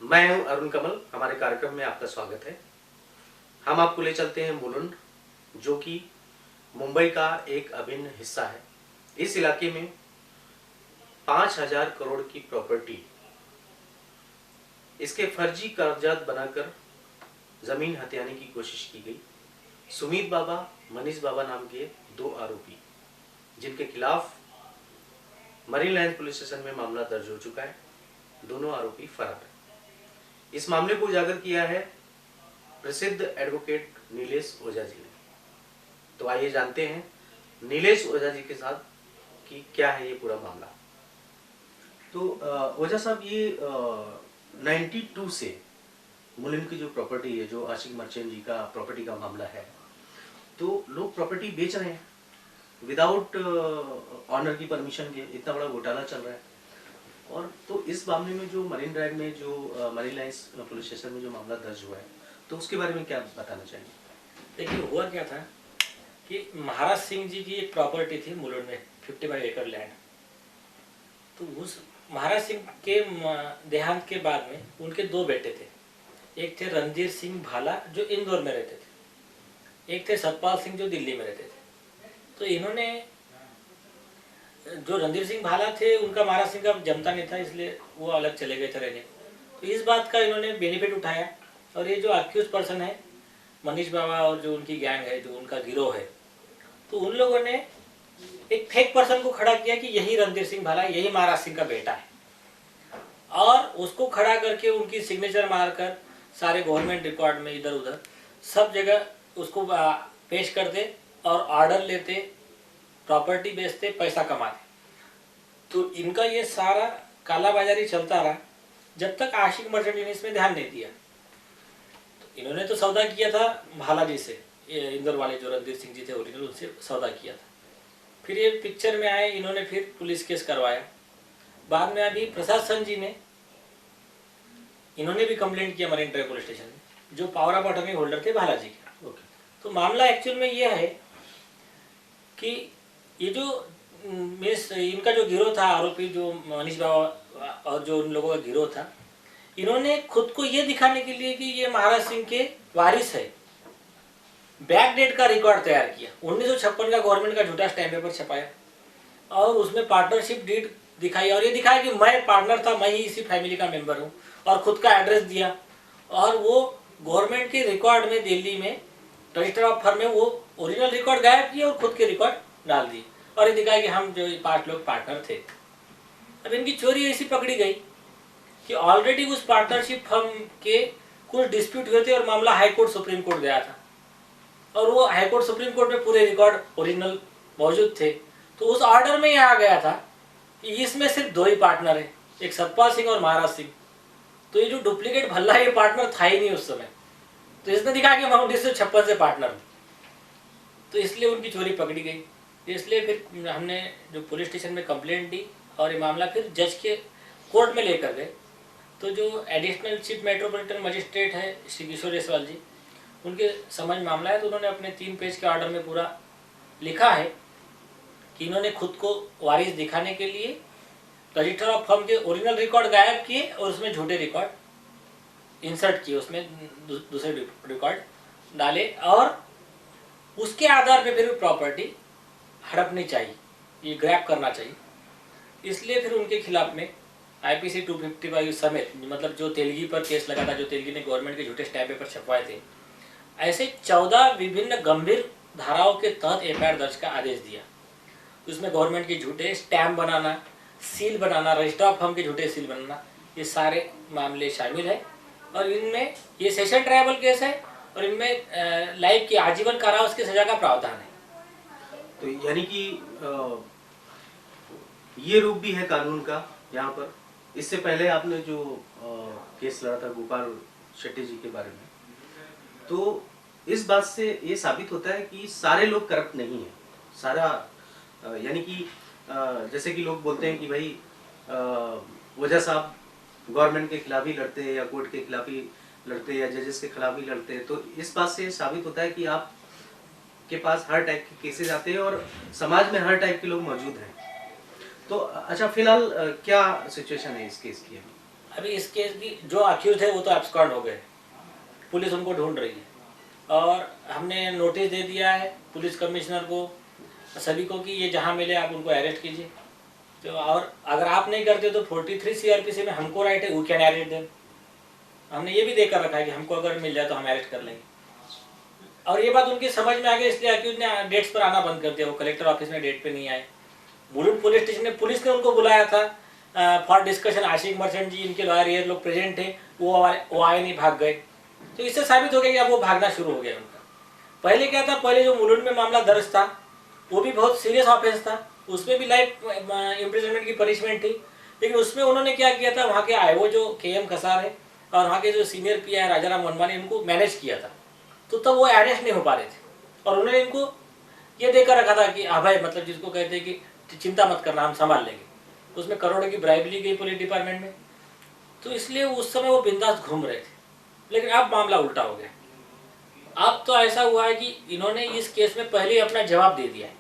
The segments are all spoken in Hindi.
मैं हूं अरुण कमल। हमारे कार्यक्रम में आपका स्वागत है। हम आपको ले चलते हैं मुलुंड, जो कि मुंबई का एक अभिन्न हिस्सा है। इस इलाके में 5,000 करोड़ की प्रॉपर्टी, इसके फर्जी कागजात बनाकर जमीन हथियाने की कोशिश की गई। सुमित बाबा, मनीष बाबा नाम के दो आरोपी, जिनके खिलाफ मरीन लाइन पुलिस स्टेशन में मामला दर्ज हो चुका है। दोनों आरोपी फरार हैं। इस मामले को उजागर किया है प्रसिद्ध एडवोकेट नीलेश ओझा जी ने। तो आइए जानते हैं नीलेश ओझा जी के साथ कि क्या है ये पूरा मामला। तो ओझा साहब, ये 92 से मुलिंड की जो प्रॉपर्टी है, जो आशिक मर्चेंट जी का प्रॉपर्टी का मामला है, तो लोग प्रॉपर्टी बेच रहे हैं विदाउट ऑनर की परमिशन के। इतना बड़ा घोटाला चल रहा है। और तो इस मामले में जो मरीन ड्राइव में जो मरीन लाइन्स पुलिस स्टेशन में जो मामला दर्ज हुआ है, तो उसके बारे में क्या बताना चाहिए? देखिए, हुआ क्या था कि महाराज सिंह जी की एक प्रॉपर्टी थी मुलुंड में, 55 एकड़ लैंड। तो उस महाराज सिंह के देहांत के बाद में उनके दो बेटे थे। एक थे रणधीर सिंह भाला, जो इंदौर में रहते थे। एक थे सतपाल सिंह, जो दिल्ली में रहते थे। तो इन्होंने, जो रणधीर सिंह भाला थे, उनका महाराज सिंह का जमता नहीं था, इसलिए वो अलग चले गए थे रहने। तो इस बात का इन्होंने बेनिफिट उठाया। और ये जो अक्यूज पर्सन है मनीष बाबा और जो उनकी गैंग है, जो उनका गिरोह है, तो उन लोगों ने एक फेक पर्सन को खड़ा किया कि यही रणधीर सिंह भाला, यही महाराज सिंह का बेटा है। और उसको खड़ा करके उनकी सिग्नेचर मारकर सारे गवर्नमेंट रिकॉर्ड में इधर उधर सब जगह उसको पेश करते और ऑर्डर लेते, प्रॉपर्टी बेचते, पैसा कमाते। तो इनका ये सारा कालाबाजारी चलता रहा जब तक आशिक मर्चेंट ने इसमें ध्यान नहीं दिया। तो इन्होंने तो सौदा किया था भाला जी से, इंदौर वाले जो रणधीर सिंह जी थे ओरिजिनल, उनसे सौदा किया था। फिर ये पिक्चर में आए, इन्होंने फिर पुलिस केस करवाया। बाद में अभी प्रशासन जी ने, इन्होंने भी कंप्लेंट किया मरीन ड्राइव पुलिस स्टेशन में, जो पावर ऑफ अटॉर्नी होल्डर थे भाला जी के। तो मामला एक्चुअल में यह है कि ये जो इनका जो गिरोह था, आरोपी जो मनीष बाबा और जो उन लोगों का गिरोह था, इन्होंने खुद को ये दिखाने के लिए कि ये महाराज सिंह के वारिस है, बैक डेट का रिकॉर्ड तैयार किया। 1956 का गवर्नमेंट का झूठा स्टैम्प पेपर छपाया और उसमें पार्टनरशिप डीड दिखाई, और ये दिखाया कि मैं पार्टनर था, मैं ही इसी फैमिली का मेंबर हूँ, और खुद का एड्रेस दिया। और वो गवर्नमेंट के रिकॉर्ड में दिल्ली में रजिस्टर ऑफ फर्म में वो ओरिजिनल रिकॉर्ड गायब किए और खुद के रिकॉर्ड डाल दिए, और ये दिखाया कि हम जो 5 लोग पार्टनर थे। अब इनकी चोरी ऐसी पकड़ी गई कि ऑलरेडी उस पार्टनरशिप फर्म के कुछ डिस्प्यूट हुए थे और मामला हाई कोर्ट सुप्रीम कोर्ट गया था, और वो हाई कोर्ट सुप्रीम कोर्ट में पूरे रिकॉर्ड ओरिजिनल मौजूद थे। तो उस ऑर्डर में यह आ गया था कि इसमें सिर्फ 2 ही पार्टनर है, एक सतपाल सिंह और महाराज सिंह। तो ये जो डुप्लीकेट भल्ला, ये पार्टनर था ही नहीं उस समय। तो इसने दिखाया कि मैं 1956 से पार्टनर हूँ, तो इसलिए उनकी चोरी पकड़ी गई। इसलिए फिर हमने जो पुलिस स्टेशन में कंप्लेंट दी और ये मामला फिर जज के कोर्ट में लेकर गए। तो जो एडिशनल चीफ मेट्रोपॉलिटन मजिस्ट्रेट है श्री किशोर जायसवाल जी, उनके समझ मामला है। तो उन्होंने अपने 3 पेज के ऑर्डर में पूरा लिखा है कि इन्होंने खुद को वारिस दिखाने के लिए रजिस्टर ऑफ फर्म के ओरिजिनल रिकॉर्ड गायब किए और उसमें झूठे रिकॉर्ड इंसर्ट किए, उसमें दूसरे रिकॉर्ड डाले, और उसके आधार पे फिर प्रॉपर्टी हड़पनी चाहिए, ये ग्रैब करना चाहिए। इसलिए फिर उनके खिलाफ में IPC 255 समेत, मतलब जो तेलगी पर केस लगा था, जो तेलगी ने गवर्नमेंट के झूठे स्टैम्प पेपर छपवाए थे, ऐसे 14 विभिन्न गंभीर धाराओं के तहत FIR दर्ज का आदेश दिया। उसमें गवर्नमेंट के झूठे stamp banana, seal banana, register of firm के झूठे सील बनाना, ये सारे मामले शामिल है। और इनमें ये सेशन ट्रायबल केस है और इनमें लाइफ की आजीवन कारावास की सजा का प्रावधान है। तो यानी कि ये रूप भी है कानून का यहाँ पर। इससे पहले आपने जो केस लड़ा था गोपाल शेट्टी जी के बारे में, तो इस बात से ये साबित होता है कि सारे लोग करप्ट नहीं है। सारा यानी कि जैसे कि लोग बोलते हैं कि भाई ओझा साहब गवर्नमेंट के खिलाफ ही लड़ते हैं या कोर्ट के खिलाफ ही लड़ते हैं या जजेस के खिलाफ ही लड़ते हैं, तो इस बात से साबित होता है कि आप के पास हर टाइप के केसेस आते हैं और समाज में हर टाइप के लोग मौजूद हैं। तो अच्छा, फिलहाल क्या सिचुएशन है इस केस की? अभी इस केस की जो अक्यूज है वो तो एब्सकॉन्ड हो गए, पुलिस उनको ढूंढ रही है और हमने नोटिस दे दिया है पुलिस कमिश्नर को, सभी को, कि ये जहाँ मिले आप उनको अरेस्ट कीजिए। तो और अगर आप नहीं करते तो 43 सीआरपीसी में हमको राइट है, वी कैन अरेस्ट देम। हमने ये भी देकर रखा है कि हमको अगर मिल जाए तो हम अरेस्ट कर लेंगे। और ये बात उनकी समझ में आ गई, इसलिए अक्यूज ने डेट्स पर आना बंद कर दिया, वो कलेक्टर ऑफिस में डेट पे नहीं आए। मुलुंड पुलिस स्टेशन ने, पुलिस ने उनको बुलाया था फॉर डिस्कशन, आशिक मर्चेंट जी इनके लॉयर ये लोग प्रेजेंट थे, वो आए नहीं, भाग गए। तो इससे साबित हो गया कि अब वो भागना शुरू हो गया उनका। पहले क्या था, पहले जो मुलुंड में मामला दर्ज था वो भी बहुत सीरियस ऑफेंस था, उसमें भी लाइफ इम्प्रिजनमेंट की पनिशमेंट थी, लेकिन उसमें उन्होंने क्या किया था, वहाँ के आईओ जो KM कसार है और वहाँ के जो सीनियर PI है राजाराम मनमानी, इनको मैनेज किया था। तो तब वो अरेस्ट नहीं हो पा रहे थे और उन्होंने इनको ये देकर रखा था कि अभय, मतलब जिसको कहते हैं कि चिंता मत करना हम संभाल लेंगे। तो उसमें करोड़ों की ब्राइब ली गई पुलिस डिपार्टमेंट में, तो इसलिए उस समय वो बिंदास घूम रहे थे। लेकिन अब मामला उल्टा हो गया। अब तो ऐसा हुआ है कि इन्होंने इस केस में पहले ही अपना जवाब दे दिया है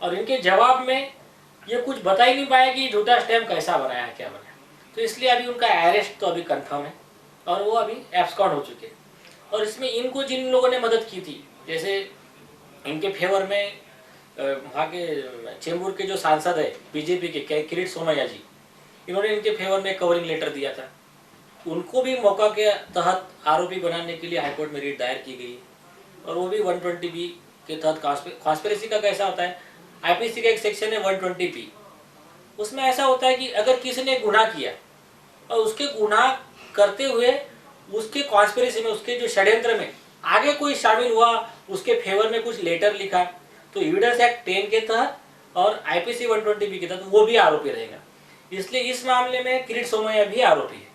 और इनके जवाब में ये कुछ बता ही नहीं पाया कि झूठा स्टैम्प कैसा बनाया है, क्या बनाया। तो इसलिए अभी उनका अरेस्ट तो अभी कंफर्म है और वो अभी एब्सकॉन्ड हो चुके हैं। और इसमें इनको जिन लोगों ने मदद की थी, जैसे इनके फेवर में वहाँ के चेंबूर के जो सांसद है बीजेपी के किरीट सोमैया जी, इन्होंने इनके फेवर में कवरिंग लेटर दिया था। उनको भी मौका के तहत आरोपी बनाने के लिए हाईकोर्ट में रिट दायर की गई और वो भी 120B के तहत। कॉन्स्पिरेसी का कैसा होता है, IPC का एक सेक्शन है 120B, उसमें ऐसा होता है कि अगर किसी ने गुनाह किया और उसके गुनाह करते हुए उसके कॉन्स्पिरेसी में, उसके जो षड्यंत्र में आगे कोई शामिल हुआ, उसके फेवर में कुछ लेटर लिखा, तो एविडेंस एक्ट 10 के तहत और IPC 120B के तहत वो भी आरोपी रहेगा। इसलिए इस मामले में किरीट सोमैया भी आरोपी है।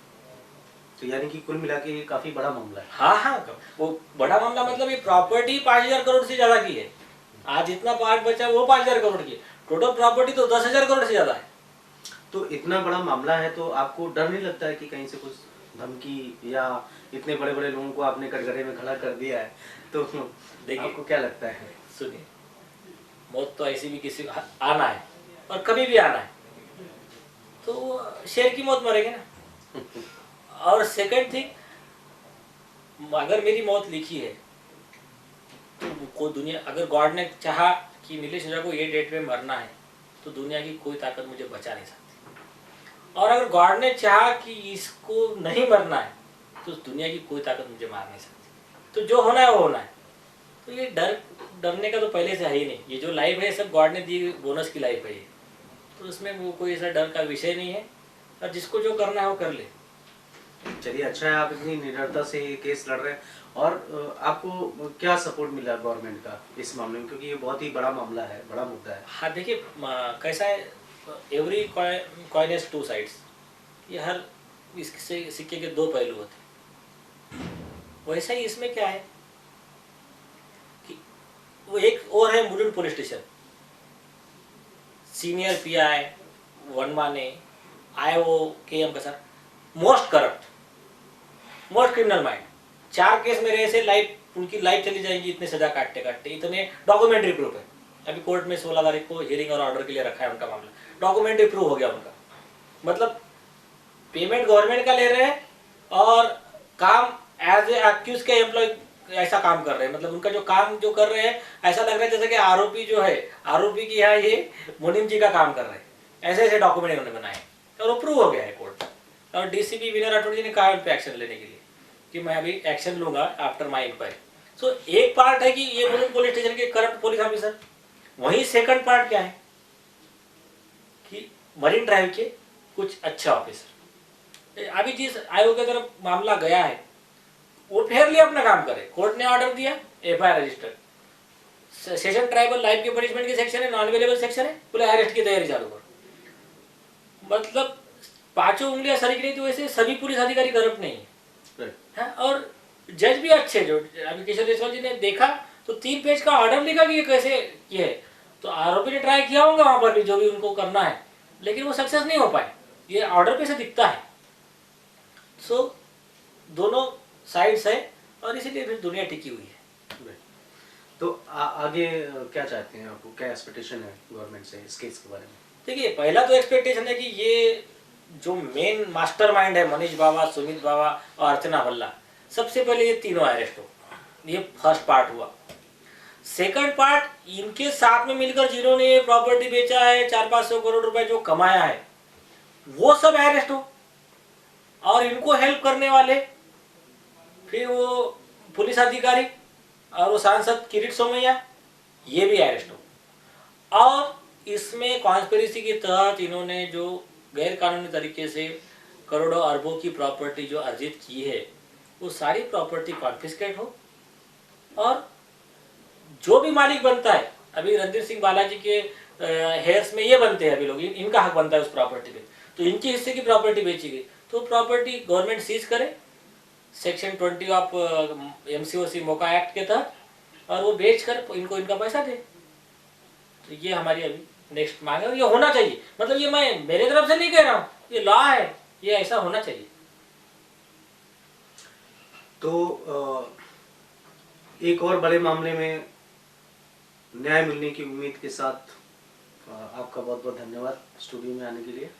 तो यानी कि कुल मिला के ये काफी बड़ा मामला है। हाँ, वो बड़ा मामला, मतलब ये प्रॉपर्टी 5,000 करोड़ से ज्यादा की है। आज जितना पार्ट बचा वो 5,000 करोड़ की, टोटल प्रॉपर्टी तो 10,000 करोड़ से ज्यादा है। तो इतना बड़ा मामला है तो आपको डर नहीं लगता है कि कहीं से कुछ धमकी, या इतने बड़े बड़े लोगों को आपने कटघरे में खड़ा कर दिया है, तो देखिए आपको क्या लगता है? सुनिए, मौत तो ऐसी भी किसी को आना है और कभी भी आना है, तो शेर की मौत मरेंगे ना। और सेकंड थिंग, अगर मेरी मौत लिखी है तो को दुनिया, अगर गॉड ने चाहा कि नीलेश ओझा को ये डेट में मरना है तो दुनिया की कोई ताकत मुझे बचा नहीं सकती, और अगर गॉड ने चाहा कि इसको नहीं मरना है तो दुनिया की कोई ताकत मुझे मार नहीं सकती। तो जो होना है वो होना है। तो ये डरने का तो पहले से है ही नहीं। ये जो लाइफ है सब गॉड ने दी बोनस की लाइफ है ये, तो उसमें वो कोई ऐसा डर का विषय नहीं है और जिसको जो करना है वो कर ले। चलिए, अच्छा है आप इतनी निडरता से ये केस लड़ रहे हैं। और आपको क्या सपोर्ट मिला गवर्नमेंट का इस मामले में, क्योंकि ये बहुत ही बड़ा मामला है, बड़ा मुद्दा है। हाँ देखिए, कैसा है, every coin has two sides, ये हर इससे सिक्के के दो पहलू होते हैं। वैसा ही इसमें क्या है कि वो एक और है Mulund police station, senior PI Vanmane, IO KM Kasar, most corrupt, most criminal mind. 4 case में ऐसे लाइफ, उनकी लाइफ चली जाएगी इतने सजा काटते काटते। इतने डॉक्यूमेंट्री प्रूफ है, अभी कोर्ट में 16 तारीख को हियरिंग और ऑर्डर के लिए रखा है उनका मामला, डॉक्यूमेंट्री प्रूफ हो गया उनका। मतलब पेमेंट गवर्नमेंट का ले रहे हैं और काम एज ए अक्यूज के एम्प्लॉय ऐसा काम कर रहे हैं। मतलब उनका जो काम जो कर रहे हैं ऐसा लग रहा है जैसे कि आरोपी जो है, आरोपी की यहाँ ये मुनीम जी का काम कर रहे हैं। ऐसे ऐसे डॉक्यूमेंट इन्होंने बनाए और वो प्रूव हो गया है कोर्ट। और DCP विनय राठौड़ जी ने कहा उन पर एक्शन लेने के लिए कि मैं अभी एक्शन लूंगा आफ्टर माई इंक्वायरी। सो एक पार्ट है कि ये मुलुंड पुलिस स्टेशन के करप्ट पुलिस ऑफिसर, वहीं सेकंड पार्ट क्या है कि मरीन ड्राइव के कुछ अच्छे ऑफिसर। अभी जिस आयोग की तरफ मामला गया है वो फेयरली अपना काम करे। कोर्ट ने ऑर्डर दिया, FIR register, session tribal life के पनिशमेंट के सेक्शन है, नॉन अवेलेबल सेक्शन है, बोले अरेस्ट की तैयारी चालू करो। मतलब 5 उंगलियां सरिक नहीं, तो वैसे सभी पुलिस अधिकारी करप्ट नहीं है। और जज भी अच्छे, जो अभी किशोर जायसवाल जी ने देखा तो 3 पेज का ऑर्डर लिखा कि ये कैसे ये है। तो आरोपी ने ट्राई किया होगा वहां पर भी जो भी उनको करना है, लेकिन वो सक्सेस नहीं हो पाए, ये ऑर्डर पे से दिखता है। सो दोनों साइड्स है और इसीलिए फिर दुनिया टिकी हुई है। तो आगे क्या चाहते हैं, आपको क्या एक्सपेक्टेशन है गवर्नमेंट से इस केस के बारे में? देखिए, पहला तो एक्सपेक्टेशन है कि ये जो मेन मास्टरमाइंड है मनीष बाबा, सुमित बाबा और अर्चना भल्ला, सबसे पहले ये तीनों अरेस्ट हो। ये फर्स्ट पार्ट हुआ। सेकंड पार्ट, इनके साथ में मिलकर जिन्होंने ये प्रॉपर्टी बेचा है, 400-500 करोड़ रुपए जो कमाया है, वो सब अरेस्ट हो। और इनको हेल्प करने वाले फिर वो पुलिस अधिकारी और वो सांसद किरीट सोमैया, ये भी अरेस्ट हो। और इसमें कॉन्स्पिरेसी के तहत इन्होंने जो गैर कानूनी तरीके से करोड़ों अरबों की प्रॉपर्टी जो अर्जित की है, वो सारी प्रॉपर्टी कॉन्फिस्केट हो। और जो भी मालिक बनता है, अभी रणधीर सिंह बालाजी के हेयर्स में ये बनते हैं, अभी लोग इनका हक बनता है उस प्रॉपर्टी पे, तो इनके हिस्से की प्रॉपर्टी बेची गई, तो प्रॉपर्टी गवर्नमेंट सीज करे section 20 of MCOC MCOCA act के तहत, और वो बेच कर इनको इनका पैसा दे। तो ये हमारी अभी नेक्स्ट मांग है, और ये होना चाहिए। मतलब ये मैं मेरे तरफ से नहीं कह रहा हूँ, ये लॉ है, ये ऐसा होना चाहिए। तो एक और बड़े मामले में न्याय मिलने की उम्मीद के साथ आपका बहुत बहुत धन्यवाद स्टूडियो में आने के लिए।